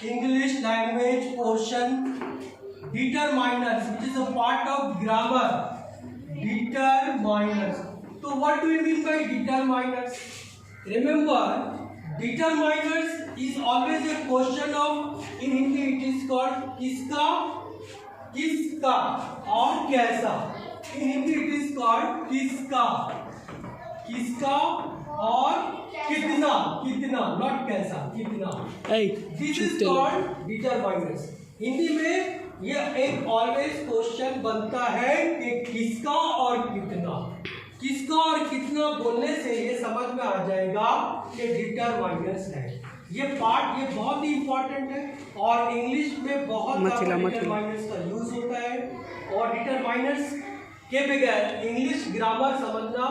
English language portion, determiners, which is a part of grammar. Determiners. So what do we mean by determiners? Remember, determiners is always a question of, in Hindi it is called किसका, किसका और कैसा. In Hindi it is called किसका, किसका और कितना, कितना, not कैसा, कितना. This is called determiners. Hindi में ये एक ऑलवेज क्वेश्चन बनता है कि किसका और कितना. किसका और कितना बोलने से ये समझ में आ जाएगा कि डिटरमाइनर्स है. ये पार्ट ये बहुत ही इंपॉर्टेंट है और इंग्लिश में बहुत डिटरमाइनर्स का यूज होता है. और डिटरमाइनर्स के बगैर इंग्लिश ग्रामर समझना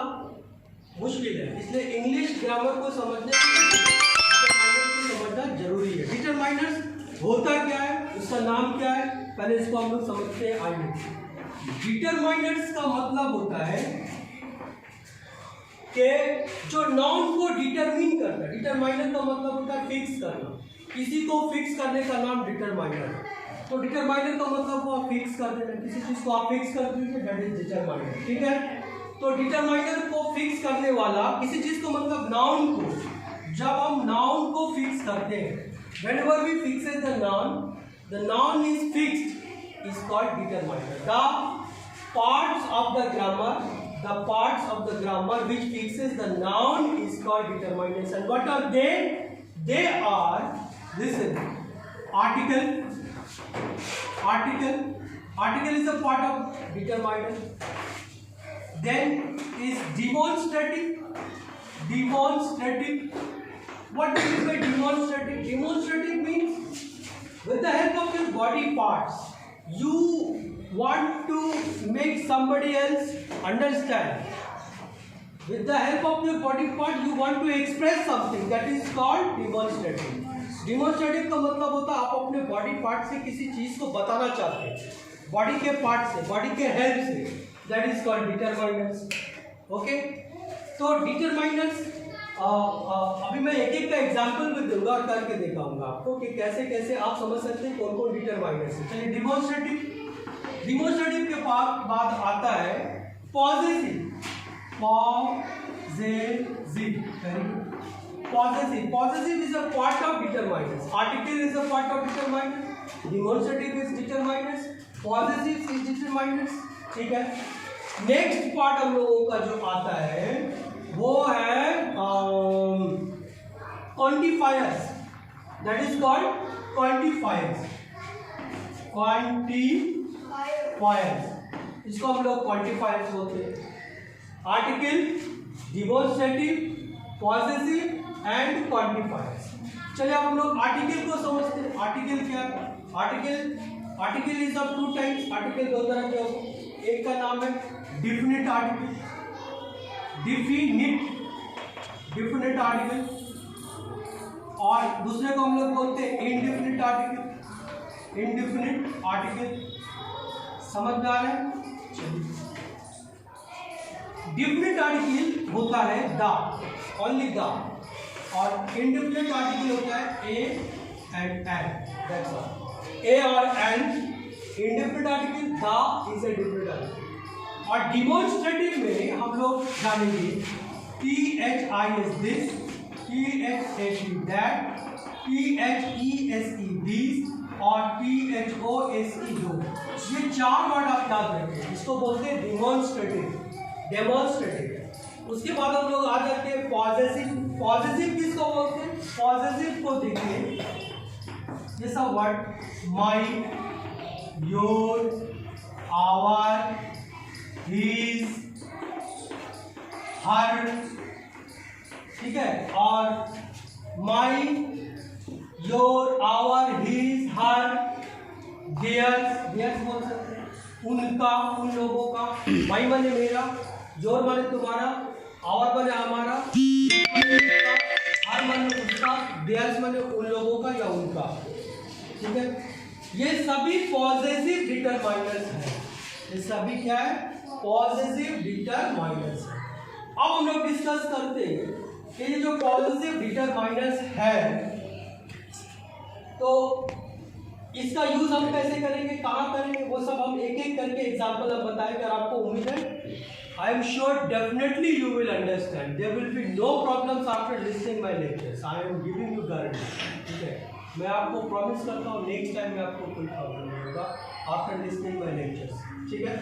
मुश्किल है, इसलिए इंग्लिश ग्रामर को समझने डिटरमाइनर्स को समझना जरूरी है. डिटरमाइनर्स होता क्या है, उसका नाम क्या है, पहले इसको हम लोग समझते हैं. आइए, डिटरमाइनर्स का मतलब होता है कि जो नाउन को डिटरमिन करता है. डिटरमाइनर का मतलब होता है फिक्स करना. किसी को फिक्स करने का नाम डिटरमाइनर है. तो डिटरमाइनर का मतलब वो आप फिक्स कर देना, किसी चीज को आप फिक्स कर दीजिए, दैट इज डिटरमाइनर. ठीक है. तो डिटरमाइनर को फिक्स करने वाला किसी चीज को मतलब नाउन को, जब हम नाउन को फिक्स करते हैं, whenever we fixes the noun is fixed, is called determiner. The parts of the grammar which fixes the noun is called determiners. And what are they? They are, listen, article. Article is a part of determiner. Then is demonstrative. What do you mean by demonstrative? Demonstrative means with the help of your body parts, you want to make somebody else understand. With the help of your body part, you want to express something. That is called demonstrative. Demonstrative का मतलब होता है आप अपने body part से किसी चीज को बताना चाहते हैं, बॉडी के पार्ट से, बॉडी के हेल्प से. That is called determiners. Okay? तो determiners अभी मैं एक का एग्जाम्पल भी दूंगा और करके दिखाऊंगा आपको कि कैसे कैसे आप समझ सकते हैं कौन कौन डिटरमाइनर्स है. चलिए, डिमोन्स्ट्रेटिव के बाद आता है possessive. Possessive is a part of determiners. Article is a part of determiners. Demonstrative is determiners. Possessive is determiners. ठीक है. नेक्स्ट पार्ट हम लोगों का जो आता है वो है quantifiers. That is called quantifiers. इसको हम लोग क्वांटिफायर्स बोलते हैं. Article, demonstrative, possessive and quantifiers. चलिए अब हम लोग आर्टिकल को समझते हैं. आर्टिकल क्या है? Article is of two types. Article दो तरह के होते हैं. एक का नाम है डिफिनिट आर्टिकल, डिफिनिट आर्टिकल, और दूसरे को हम लोग बोलते हैं इनडिफिनिट आर्टिकल. समझ में आ रहा है? डिफिनिट आर्टिकल होता है द, ओनली द, और इनडिफिनिट आर्टिकल होता है A and and. That's all. ए और and. Indefinite article the is a definite article. और डिमोन्स्ट्रेटिव में हम लोग जानेंगे THIS this, THAT that, THESE this और THOSE दो. ये चार वर्ड आप याद रखें. इसको बोलते हैं डिमोन्स्ट्रेटिव. उसके बाद हम लोग आ जाते हैं पॉजेसिव. किसको बोलते हैं? पॉजेसिव को देखिए, जैसा word my, your, our, his, her. ठीक है. और my, your, our, his, her, theirs बोल सकते हैं. उनका, उन लोगों का. माई माने मेरा, योर माने तुम्हारा, आवर माने हमारा, हर माने उसका, देयर्स माने उन लोगों का या उनका. ठीक है. ये सभी पॉजेसिव डिटरमाइनर्स हैं. ये सभी क्या है? पॉजेसिव डिटरमाइनर्स है. अब हम लोग डिस्कस करते हैं कि ये जो पॉजेसिव डिटरमाइनर्स है तो इसका यूज हम कैसे करेंगे, कहाँ करेंगे, वो सब हम एक एक करके एग्जाम्पल हम बताएंगे। और आपको उम्मीद है, I am sure definitely you will understand, there will be no problems after listening my lectures, I am giving you guarantee. ठीक है, मैं आपको प्रॉमिस करता हूँ नेक्स्ट टाइम में आपको कोई प्रॉब्लम नहीं होगा आफ्टर लिसनिंग माय लेक्चर्स। ठीक है,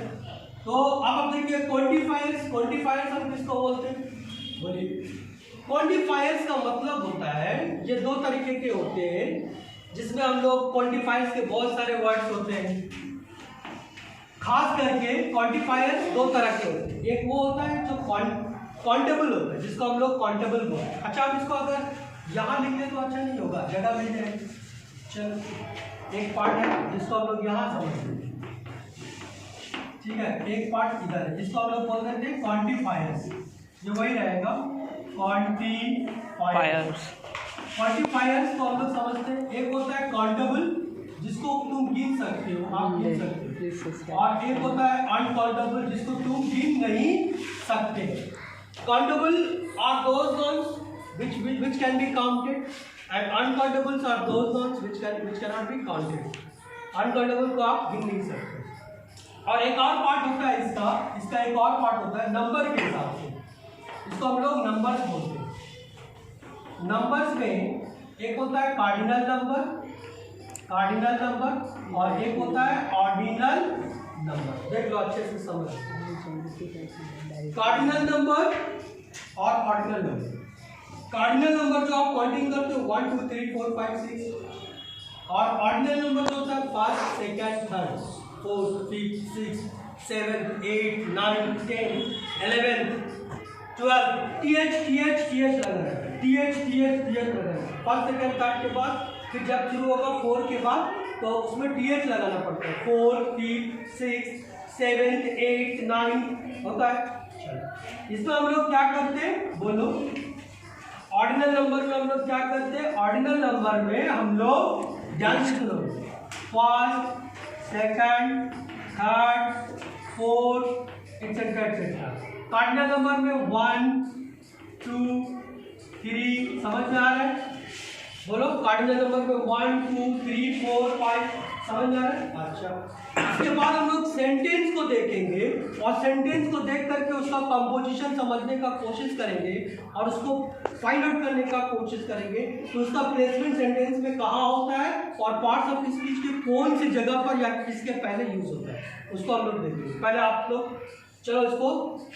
तो अब आप देखिए क्वांटिफायर्स। क्वांटिफायर्स हम किसको बोलते हैं, बोलिए। क्वांटिफायर्स का मतलब होता है, ये दो तरीके के होते हैं जिसमें हम लोग क्वांटिफायर्स के बहुत सारे वर्ड्स होते हैं। खास करके क्वांटिफायर्स दो तरह के होते हैं, एक वो होता है जो काउंटेबल होता है, जिसको हम लोग काउंटेबल बोलते हैं। अच्छा, आप इसको अगर यहाँ लिख लें तो अच्छा नहीं होगा, जगह मिल जाएगी। चलो, एक पार्ट है जिसको हम लोग यहाँ समझ लेंगे। ठीक है, एक पार्ट इधर है जिसको हम लोग बोल देते हैं क्वांटिफायर्स, जो वही रहेगा क्वांटिफायर्स। क्वांटिफायर्स को हम लोग समझते हैं, एक होता है काउंटेबल जिसको तुम गिन सकते हो, आप गिन सकते हो, और एक होता है अनकाउंटेबल जिसको तुम गिन नहीं सकते। Countable are those nouns which can be counted and uncountables are those nonce which cannot be counted। Uncountable को आप गिन नहीं सकते। और एक और पार्ट होता है इसका एक और पार्ट होता है नंबर के हिसाब से, इसको हम लोग नंबर्स बोलते हैं। नंबर्स में एक होता है कार्डिनल नंबर और एक होता है ऑर्डिनल नंबर। देख लो अच्छे से समझ, कार्डिनल नंबर और ऑर्डिनल नंबर। कार्डिनल नंबर जो आप काउंटिंग करते हो 1 2 3 4 5 6, और ऑर्डिनल नंबर जो होता है फर्स्ट सेकंड थर्ड 4 5 6 7 8 9 10 11 12 th लगा है, th लगा है। फर्स्ट सेकंड थर्ड के बाद फिर जब शुरू होगा 4 के बाद तो उसमें th लगाना पड़ता है। 4 5 6 7 8 9 होता है। इसमें हम लोग क्या करते हैं, बोलो। ऑर्डिनल नंबर में हम लोग क्या करते हैं, ऑर्डिनल नंबर में हम लोग ध्यान से सुनो, first second third fourth etcetera etcetera. Cardinal number में 1 2 3, समझ में आ रहा है, बोलो। कार्डिनल नंबर में 1 2 3 4 5, समझ में आ रहा है। अच्छा, इसके बाद हम लोग सेंटेंस को देखेंगे और सेंटेंस को देख करके उसका कंपोजिशन समझने का कोशिश करेंगे और उसको फाइंड आउट करने का कोशिश करेंगे तो उसका प्लेसमेंट सेंटेंस में कहाँ होता है और पार्ट्स ऑफ स्पीच के कौन सी जगह पर या किसके पहले यूज होता है, उसको हम लोग देखेंगे। पहले आप लोग चलो इसको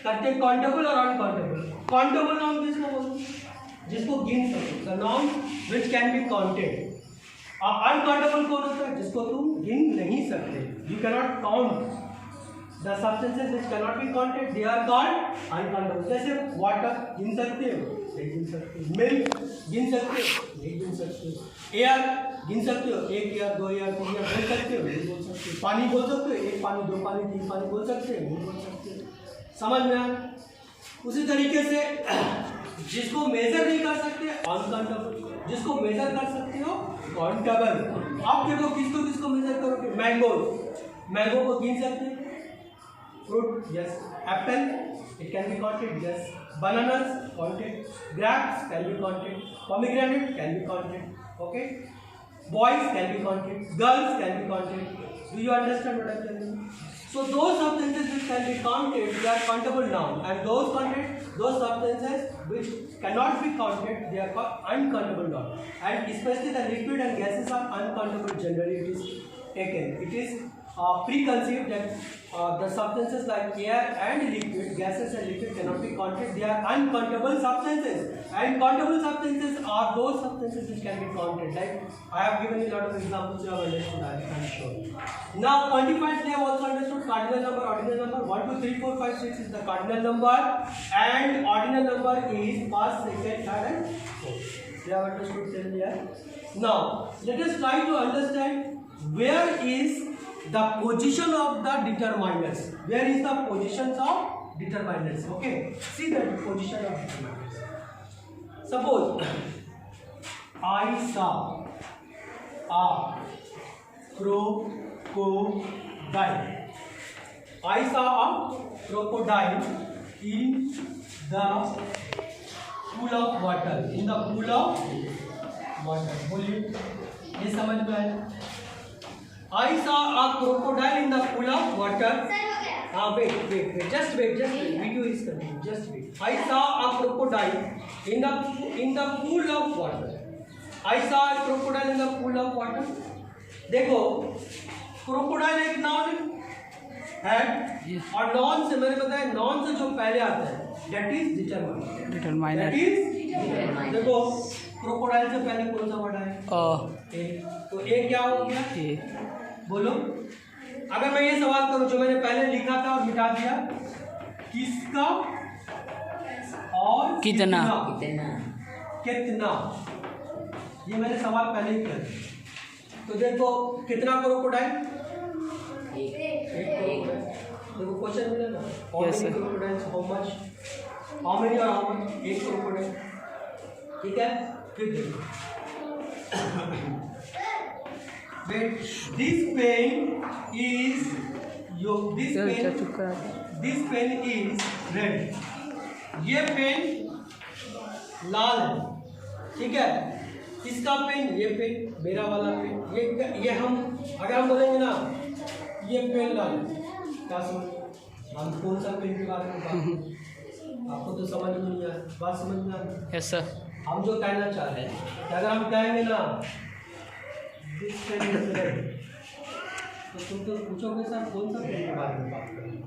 करते हैं, काउंटेबल और अनकाउंटेबल। काउंटेबल नाउन किसको बोलते हैं, जिसको गिन सकते, the noun which can be counted. और अनकाउंटेबल कौन होता है, जिसको तुम गिन नहीं सकते, you can not count the substances which can not be counted, they are called uncountable. जैसे वाटर गिन सकते हो, नहीं गिन सकते। मिल्क गिन सकते हो, नहीं गिन सकते। एयर गिन सकते हो, 1 एयर 2 एयर 3 एयर बोल सकते हो, नहीं बोल सकते। पानी बोल सकते हो, 1 पानी 2 पानी 3 पानी बोल सकते हो, नहीं बोल सकते। समझ में आ? उसी तरीके से जिसको मेजर नहीं कर सकते अनकाउंटेबल, जिसको मेजर कर सकते हो काउंटेबल। आप देखो किसको किसको मेजर करोगे, मैंगो को गिन सकते हो, fruit yes, Apple it can be counted yes, bananas counted, grapes can be counted, pomegranate can be counted, okay, boys can be counted, girls can be counted. Do you understand what I am telling you? So those substances which can be counted, they are countable noun, and those substances which cannot be counted, they are called uncountable noun. And especially the liquid and gases are uncountable generally. It is taken, it is preconceived that the substances like air and liquid, gases and liquid cannot be counted. They are uncountable substances, and countable substances are those substances which can be counted. Like I have given you a lot of examples, you have understood, I am sure. Now quantified, they have also understood cardinal number, ordinal number. 1 2 3 4 5 6 is the cardinal number, and ordinal number is first, second, third, and fourth. They have understood till here. Now let us try to understand where is the position of the determiners. Where is the positions of determiners? Okay, see the position of determiners. Suppose I saw a crocodile. I saw a crocodile in the pool of water. In the pool of water. बोलिए, ये समझ में आया? I saw a crocodile in the pool of water. Wait, just wait. Video is coming. Just wait. I saw a crocodile in the pool of water. I saw a crocodile in the pool of water. देखो, crocodile एक noun है और noun से मैंने बताया, noun से जो पहले आता है that is determiner. That is देखो, crocodile से पहले कौन सा वर्ड है? तो ए क्या हो गया? बोलो, अगर मैं ये सवाल करूं जो मैंने पहले लिखा था और मिटा दिया, किसका और कितना, ये मैंने सवाल पहले ही किया। तो देखो कितना क्रोकोडाइल, देखो क्वेश्चन मिला ना, how many crocodiles, how many और हाउ मच, एक क्रोकोडाइल। ठीक है, फिर देखो this pen is red, ये पेन लाल है, ठीक है। इसका पेन, ये पेन, मेरा वाला पेन, ये हम अगर हम बोलेंगे ना ये पेन लाल है, क्या समझ, हम कौन सा पेन की बात करें? आपको तो समझ में नहीं आया, बात समझ में आ रही? Yes sir. हम जो कहना चाह रहे हैं, अगर हम कहेंगे ना दिस पेन इज रेड, तो तुम तो पूछोगे सर कौन सा पेन के बारे में बात करेंगे।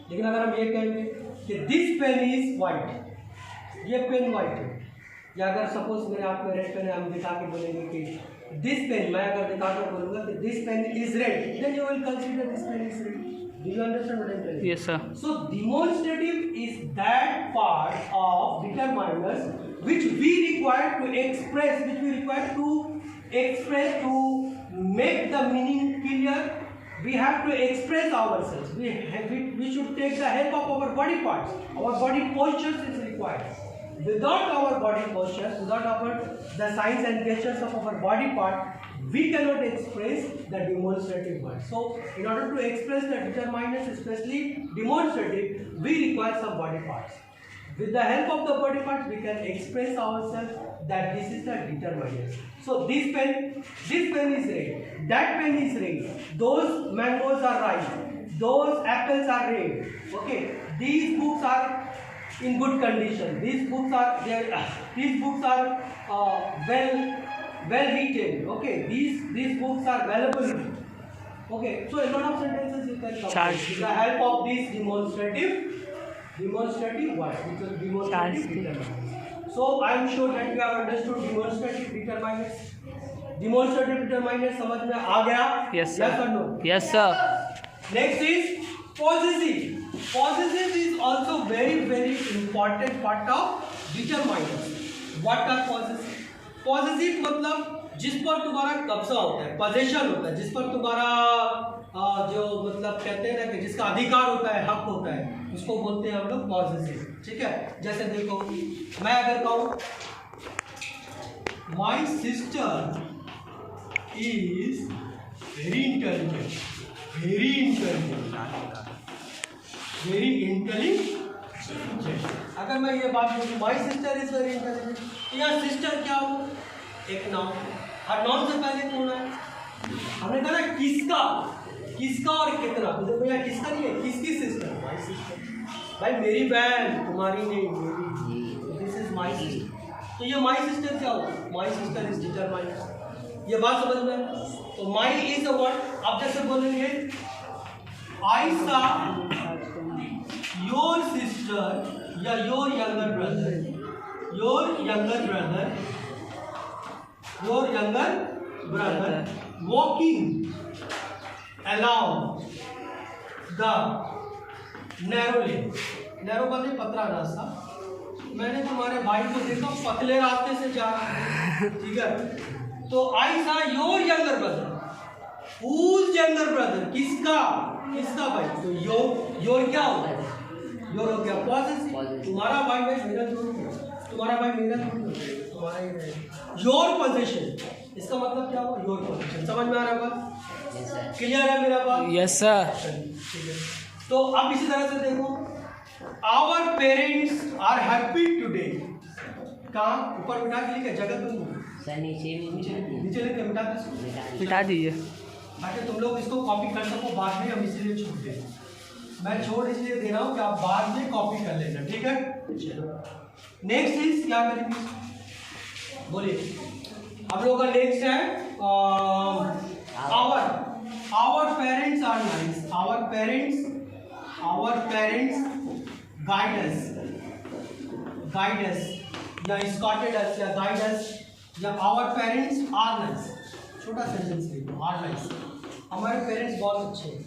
लेकिन अगर हम ये कहेंगे कि दिस पेन इज वाइट, ये पेन वाइट है, या अगर सपोज मेरे हाथ में रेड पेन है, हम दिखा के बोलेंगे कि दिस पेन, मैं अगर दिखा कर बोलूँगा कि this pen is red, then you will consider this pen is red. Do you understand what I'm telling you? Yes, sir. So demonstrative is that part of determiners which we require to express, to make the meaning clear. We have to express ourselves. We should take the help of our body parts. Our body postures is required. Without our body postures, without the signs and gestures of our body part, we cannot express the demonstrative word. So, in order to express the determiners, especially demonstrative, we require some body parts. With the help of the body parts, we can express ourselves that this is the determiners. So, this pen is red. That pen is red. Those mangoes are ripe. Those apples are red. Okay. These books are in good condition. These books are well written. Okay, these books are valuable. Okay, so a lot of sentences you can come with the help of these demonstrative words, which is demonstrative determiners. So I am sure that you have understood demonstrative determiners. Demonstrative determiners समझ में आ गया? Yes sir. Yes or no? Yes sir. Next is possessive. Possessive is also very important part of determiners. What are possessive? Possessive मतलब जिस पर तुम्हारा कब्जा होता है, पोजेशन होता है, जिस पर तुम्हारा जो मतलब कहते हैं ना कि जिसका अधिकार होता है, हक होता है, उसको बोलते हैं हम लोग पॉजेसिव। ठीक है, जैसे देखो मैं अगर कहूँ my sister is very intelligent, अगर मैं ये बात बोलूँ my sister is very intelligent, या सिस्टर क्या हो, एक नाउन, और नाउन से पहले कौन है? हमने कहा ना किसका और कितना, तो देखो यहाँ किसका नहीं है, किसकी सिस्टर, माई सिस्टर, भाई मेरी बहन, तुम्हारी नहीं, मेरी, दिस इज माई सिस्टर। तो ये माई सिस्टर क्या हो, माई सिस्टर इज डिटरमाइनर। ये बात समझ में? तो माई इज अ वर्ड। आप जैसे बोलेंगे आई सा योर सिस्टर या your younger brother walking along the narrow lane, narrow मतलब पतला रास्ता, मैंने तुम्हारे भाई को देखा पतले रास्ते से जा रहा है, ठीक है। तो आई सा your younger brother, whose younger brother, किसका भाई, तो योर क्या होता है, योर हो गया पॉजेसिव। तुम्हारा भाई मेरा थोड़ी, तुम्हारा भाई मेरा थोड़ी, तुम्हारा ही रहेगा। योर पोजीशन, इसका मतलब क्या हुआ, योर पोजीशन। समझ में आ रहा है? क्लियर है मेरा बात? Yes sir. तो अब इसी तरह से देखो, our parents are happy today, कहाँ ऊपर बिठा के लिखे, जगत में सर नीचे लिख के मिटा दो इसको। मिटा दीजिए। ताकि तुम लोग इसको कॉपी कर सको बाद में, हम इसीलिए छोड़ दे, मैं छोड़ इसलिए दे रहा हूँ कि आप बाद में कॉपी कर लेना, ठीक है। चलो नेक्स्ट इज क्या करेंगे, बोलिए। हम लोग का नेक्स्ट है our parents are nice, our parents guide us या escorted us या guide us या our parents are nice, छोटा सेंटेंस लिखो, are nice, हमारे पेरेंट्स बहुत अच्छे हैं।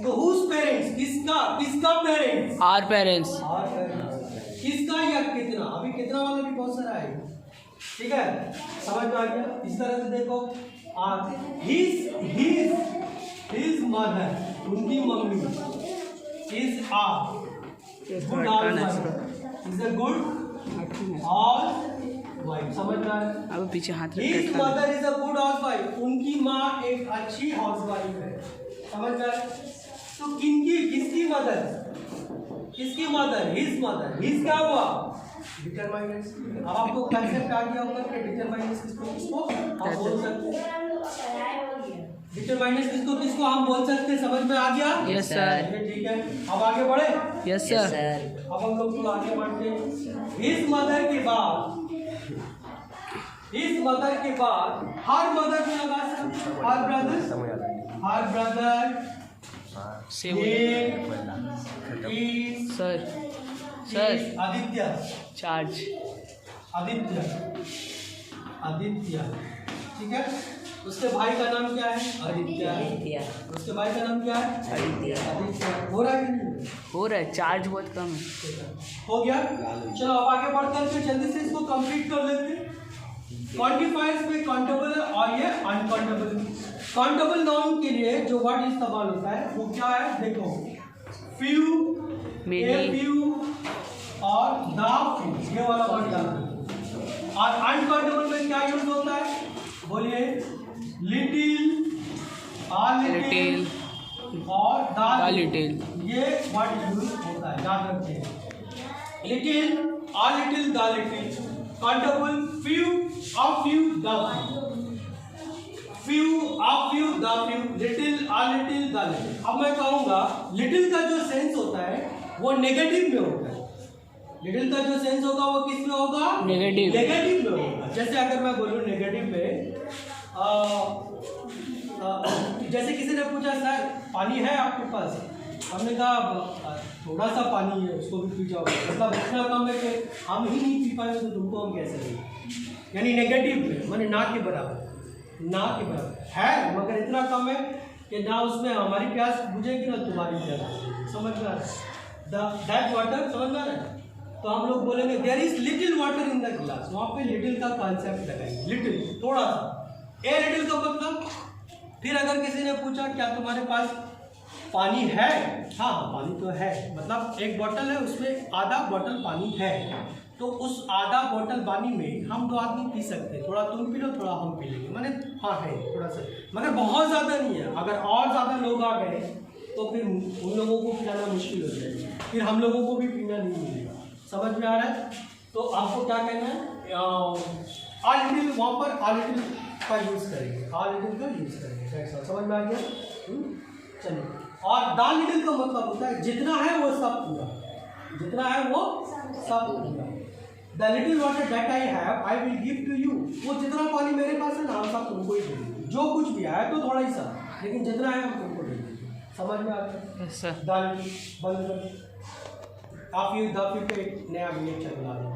तो whose parents, किसका पेरेंट्स, our parents, किसका या कितना, अभी कितना वाला भी बहुत सारा है, ठीक है, समझ में आ गया। इस तरह से देखो, his mother, उनकी mummy, is a good housewife, is a good housewife, समझ में आ रहा है। अब पीछे हाथ His mother is a good housewife, उनकी माँ एक अच्छी हाउसवाइफ है, समझ में आ रहा है। तो किसकी मदर, his mother, his क्या हुआ, डिटरमाइनर्स। अब आपको कंसेप्ट आ गया होगा कि डिटरमाइनर्स किसको हम बोल सकते हैं, डिटरमाइनर्स किसको हम बोल सकते हैं, समझ में आ गया। यस सर, ठीक है, अब आगे बढ़े। Yes sir. अब हम लोग तो आगे बढ़ते हैं। हिज मदर के बाद हर मदर को लगा सकते, हर ब्रदर से सर आदित्य, चार्ज आदित्य, ठीक है। उसके भाई का नाम क्या है, आदित्य। उसके भाई का नाम क्या है, आदित्य। हो रहा है कि नहीं हो रहा है, चार्ज बहुत कम है, हो गया। चलो अब आगे बढ़ करके जल्दी से इसको कंप्लीट कर लेते हैं। क्वांटिफायर्स में काउंटेबल है और ये अनकाउंटेबल। काउंटेबल नाउन के लिए जो वर्ड इस्तेमाल होता है वो क्या है, देखो, फ्यू, ए फ्यू और द फ्यू, ये वाला वर्ड डालते हैं। और अनकाउंटेबल में क्या यूज होता है, बोलिए, लिटिल, आ लिटिल और द लिटिल, ये वर्ड यूज होता है, याद रखिए। Little, uh little, the little. Countable, few, a few, the few, a few, the few, little, a little, the little। अब मैं कहूँगा लिटिल का जो सेंस होता है वो नेगेटिव में होता है, लिटिल का जो सेंस होगा वो किस में होगा, नेगेटिव में होगा। जैसे अगर मैं बोलूँ नेगेटिव में, जैसे किसी ने पूछा सर पानी है आपके पास, हमने कहा थोड़ा सा पानी है, उसको भी पी जाओ, मतलब इतना कम है कि हम ही नहीं पी पाएंगे तो तुमको हम कैसे देंगे, यानी नेगेटिव में, माने ना के बराबर है, मगर इतना कम है कि ना उसमें हमारी प्यास बुझेगी ना तुम्हारी प्यास, समझ में आ रहा है, दैट वाटर, समझ में आ रहा है। तो हम लोग बोलेंगे there is little water in the glass, वहाँ पे लिटिल का कॉन्सेप्ट लगाएंगे, लिटिल थोड़ा सा, ए लिटिल का मतलब। फिर अगर किसी ने पूछा क्या तुम्हारे पास पानी है, हाँ पानी तो है, मतलब एक बोतल है उसमें आधा बोतल पानी है, तो उस आधा बोतल पानी में हम 2 आदमी पी सकते हैं, थोड़ा तुम पी लो थोड़ा हम पी लेंगे, माने हाँ है थोड़ा सा, मगर बहुत ज़्यादा नहीं है। अगर और ज़्यादा लोग आ गए तो फिर उन लोगों को पिलाना मुश्किल हो जाएगा, फिर हम लोगों को भी पीना नहीं मिलेगा, समझ में आ रहा है। तो आपको क्या कहना है, आ लिटिल, वहाँ पर आ लिटिल का यूज़ करेंगे, आ लिटिल का यूज़ करेंगे, समझ में आ गया। चलिए, और द लिटिल का मतलब होता है जितना है वो सब पूरा, जितना है वो सब पूरा। The little water that I have I will give to you, वो जितना पानी मेरे पास है ना हम सब तुमको ही देंगे, जो कुछ भी है तो थोड़ा ही सा, लेकिन जितना है हम तुमको देंगे, समझ में आता है। Yes sir. द लिटिल बंद कर, आप ये द पे नया लेक्चर बना दें।